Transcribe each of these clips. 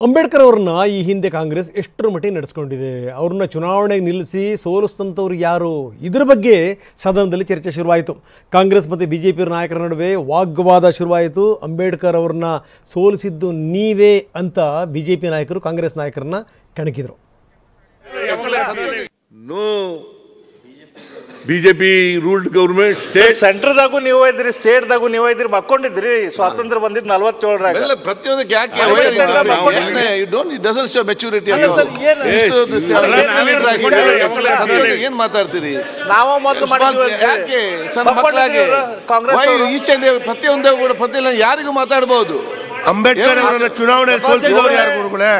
ಅಂಬೇಡ್ಕರ್ ಅವರನ್ನ ಈ ಹಿಂದೆ ಕಾಂಗ್ರೆಸ್ ಎಷ್ಟರ ಮಟ್ಟಿಗೆ ನಡೆಸ್ಕೊಂಡಿದೆ, ಅವ್ರನ್ನ ಚುನಾವಣೆಗೆ ನಿಲ್ಲಿಸಿ ಸೋಲಿಸಿದಂಥವ್ರು ಯಾರು, ಇದರ ಬಗ್ಗೆ ಸದನದಲ್ಲಿ ಚರ್ಚೆ ಶುರುವಾಯಿತು. ಕಾಂಗ್ರೆಸ್ ಮತ್ತು ಬಿಜೆಪಿ ನಾಯಕರ ನಡುವೆ ವಾಗ್ವಾದ ಶುರುವಾಯಿತು. ಅಂಬೇಡ್ಕರ್ ಅವ್ರನ್ನ ಸೋಲಿಸಿದ್ದು ನೀವೇ ಅಂತ ಬಿಜೆಪಿ ನಾಯಕರು ಕಾಂಗ್ರೆಸ್ ನಾಯಕರನ್ನ ಕೆಣಕಿದರು. ಬಿಜೆಪಿ ರೂಲ್ಡ್ ಗವರ್ಮೆಂಟ್ ಸೆಂಟ್ರದಾಗೂ ನೀವು ಇದ್ರಿ, ಸ್ಟೇಟ್ದಾಗೂ ನೀವು ಇದ್ರಿ, ಮಕ್ಕೊಂಡಿದ್ರಿ. ಸ್ವಾತಂತ್ರ್ಯ ಬಂದಿದ್ದು 47ರಾಗ. ಪ್ರತಿಯೊಂದಕ್ಕೆ ಯಾಕೆ ಏನ್ ಮಾತಾಡ್ತೀರಿ? ನಾವು ಮೊದಲು ಯಾಕೆ ಸಣ್ಣ ಮಕ್ಕಳಾಗಿ ಪ್ರತಿಯೊಂದೇ ಕೂಡ ಪ್ರತಿಯೊಂದು ಯಾರಿಗೂ ಮಾತಾಡಬಹುದು. ಅಂಬೇಡ್ಕರ್ ಅವರನ್ನ ಚುನಾವಣೆ ಸೋಲಿಸಿದವರು ಯಾರು ಗುರುಗಳೇ?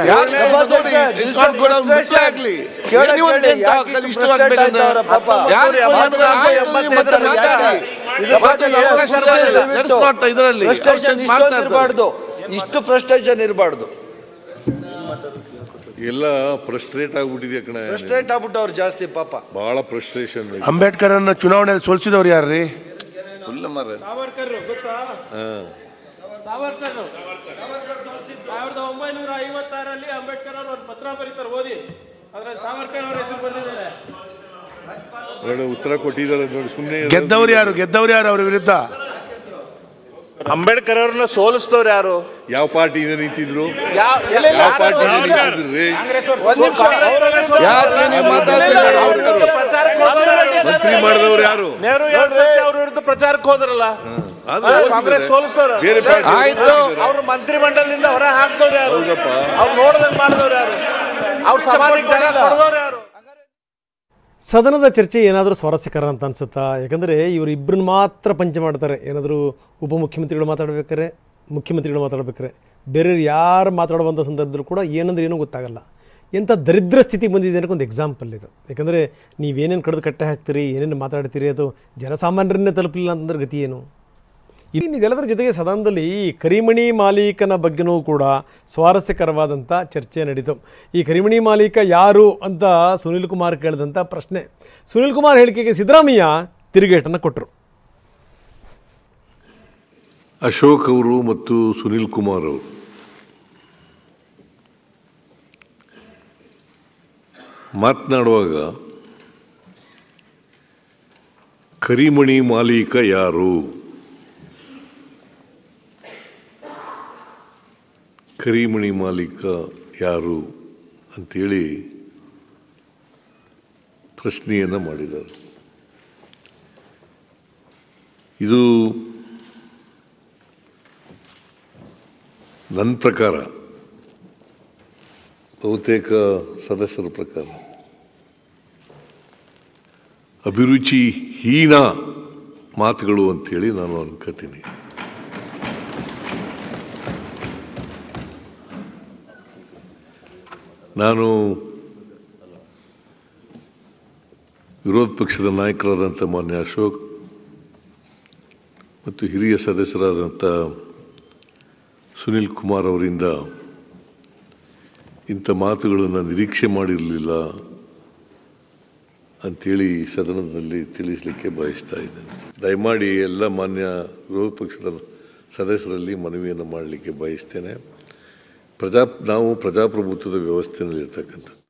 ಇಷ್ಟು ಫ್ರಸ್ಟ್ರೇಷನ್ ಇರಬಾರ್ದು. ಎಲ್ಲ ಫ್ರಸ್ಟ್ರೇಟ್ ಆಗ್ಬಿಟ್ಟಿದೆ ಕಣ, ಫ್ರಸ್ಟ್ರೇಟ್ ಆಗ್ಬಿಟ್ಟು ಜಾಸ್ತಿ ಪಾಪ, ಬಹಳ ಫ್ರಸ್ಟ್ರೇಷನ್. ಅಂಬೇಡ್ಕರ್ ಅನ್ನ ಚುನಾವಣೆಯಲ್ಲಿ ಸೋಲಿಸಿದವರು ಯಾರ್ರಿ? ಸಾವರ್ಕರ್ 1956ರಲ್ಲಿ ಅಂಬೇಡ್ಕರ್ ಅವರು ಒಂದು ಪತ್ರ ಬರೀತಾರೆ, ಓದಿ. ಅದ್ರಲ್ಲಿ ಸಾವರ್ಕರ್ ಅವರ ಹೆಸರು ಬರೆದಿದ್ದಾರೆ. ಉತ್ತರ ಕೊಟ್ಟಿದ್ದಾರೆ ನೋಡಿ. ಸುಮ್ಮನೆ ಗೆದ್ದವ್ರು ಯಾರು ಅವ್ರ ವಿರುದ್ಧ? ಅಂಬೇಡ್ಕರ್ ಅವ್ರನ್ನ ಸೋಲಿಸಿದವ್ರು ಯಾರು? ಯಾವ ಪಾರ್ಟಿ ನಿಂತಿದ್ರು? ಮಂತ್ರಿ ಮಾಡಿದವ್ರು ಯಾರು? ನೆಹರು ಅವ್ರ ವಿರುದ್ಧ ಪ್ರಚಾರಕ್ಕೆ ಹೋದ್ರಲ್ಲ, ಕಾಂಗ್ರೆಸ್ ಸೋಲಿಸಿದವ್ರು. ಅವ್ರು ಮಂತ್ರಿ ಮಂಡಲದಿಂದ ಹೊರ ಹಾಕಿದವ್ರು ಯಾರು? ಅವ್ರು ನೋಡ್ದಂಗ್ ಮಾಡಿದವ್ರು ಯಾರು? ಅವ್ರ ಸಮಾಧಿಗೆ ಜಾಗ ಕೊಡದವ್ರು ಯಾರು? ಸದನದ ಚರ್ಚೆ ಏನಾದರೂ ಸ್ವಾರಸ್ಯಕರ ಅಂತ ಅನ್ಸುತ್ತಾ? ಯಾಕಂದರೆ ಇವರು ಇಬ್ಬರನ್ನ ಮಾತ್ರ ಪಂಚ ಮಾಡ್ತಾರೆ. ಏನಾದರೂ ಉಪಮುಖ್ಯಮಂತ್ರಿಗಳು ಮಾತಾಡಬೇಕಾರೆ, ಮುಖ್ಯಮಂತ್ರಿಗಳು ಮಾತಾಡಬೇಕಾರೆ, ಬೇರೆಯವ್ರು ಯಾರು ಮಾತಾಡುವಂಥ ಸಂದರ್ಭದಲ್ಲೂ ಕೂಡ ಏನಂದ್ರೆ ಏನೂ ಗೊತ್ತಾಗಲ್ಲ. ಎಂಥ ದರಿದ್ರ ಸ್ಥಿತಿ ಬಂದಿದೆ ಅನ್ನೋಕ್ಕೆ ಒಂದು ಎಕ್ಸಾಂಪಲ್ ಇದು. ಯಾಕಂದರೆ ನೀವೇನೇನು ಕಡ್ದು ಕಟ್ಟೆ ಹಾಕ್ತೀರಿ, ಏನೇನು ಮಾತಾಡ್ತೀರಿ, ಅದು ಜನಸಾಮಾನ್ಯರನ್ನೇ ತಲುಪಲಿಲ್ಲ ಅಂತಂದ್ರೆ ಗತಿ ಏನು? ಇಲ್ಲಿ ಇದೆಲ್ಲದರ ಜೊತೆಗೆ ಸದನದಲ್ಲಿ ಕರಿಮಣಿ ಮಾಲೀಕನ ಬಗ್ಗೆನೂ ಕೂಡ ಸ್ವಾರಸ್ಯಕರವಾದಂಥ ಚರ್ಚೆ ನಡೀತು. ಈ ಕರಿಮಣಿ ಮಾಲೀಕ ಯಾರು ಅಂತ ಸುನೀಲ್ ಕುಮಾರ್ ಕೇಳಿದಂಥ ಪ್ರಶ್ನೆ, ಸುನೀಲ್ ಕುಮಾರ್ ಹೇಳಿಕೆಗೆ ಸಿದ್ದರಾಮಯ್ಯ ತಿರುಗೇಟನ್ನು ಕೊಟ್ಟರು. ಅಶೋಕ್ ಅವರು ಮತ್ತು ಸುನೀಲ್ ಕುಮಾರ್ ಅವರು ಮಾತನಾಡುವಾಗ ಕರಿಮಣಿ ಮಾಲೀಕ ಯಾರು, ಕರಿಮಣಿ ಮಾಲೀಕ ಯಾರು ಅಂತೇಳಿ ಪ್ರಶ್ನೆಯನ್ನು ಮಾಡಿದ್ದಾರೆ. ಇದು ನನ್ನ ಪ್ರಕಾರ, ಬಹುತೇಕ ಸದಸ್ಯರ ಪ್ರಕಾರ ಅಭಿರುಚಿಹೀನ ಮಾತುಗಳು ಅಂಥೇಳಿ ನಾನು ಅನ್ಕೋತೀನಿ. ನಾನು ವಿರೋಧ ಪಕ್ಷದ ನಾಯಕರಾದಂಥ ಮಾನ್ಯ ಅಶೋಕ್ ಮತ್ತು ಹಿರಿಯ ಸದಸ್ಯರಾದಂಥ ಸುನೀಲ್ ಕುಮಾರ್ ಅವರಿಂದ ಇಂಥ ಮಾತುಗಳನ್ನು ನಿರೀಕ್ಷೆ ಮಾಡಿರಲಿಲ್ಲ ಅಂಥೇಳಿ ಸದನದಲ್ಲಿ ತಿಳಿಸಲಿಕ್ಕೆ ಬಯಸ್ತಾ ಇದ್ದೇನೆ. ದಯಮಾಡಿ ಎಲ್ಲ ಮಾನ್ಯ ವಿರೋಧ ಪಕ್ಷದ ಸದಸ್ಯರಲ್ಲಿ ಮನವಿಯನ್ನು ಮಾಡಲಿಕ್ಕೆ ಬಯಸ್ತೇನೆ. ನಾವು ಪ್ರಜಾಪ್ರಭುತ್ವದ ವ್ಯವಸ್ಥೆಯಲ್ಲಿ ಇರ್ತಕ್ಕಂಥದ್ದು.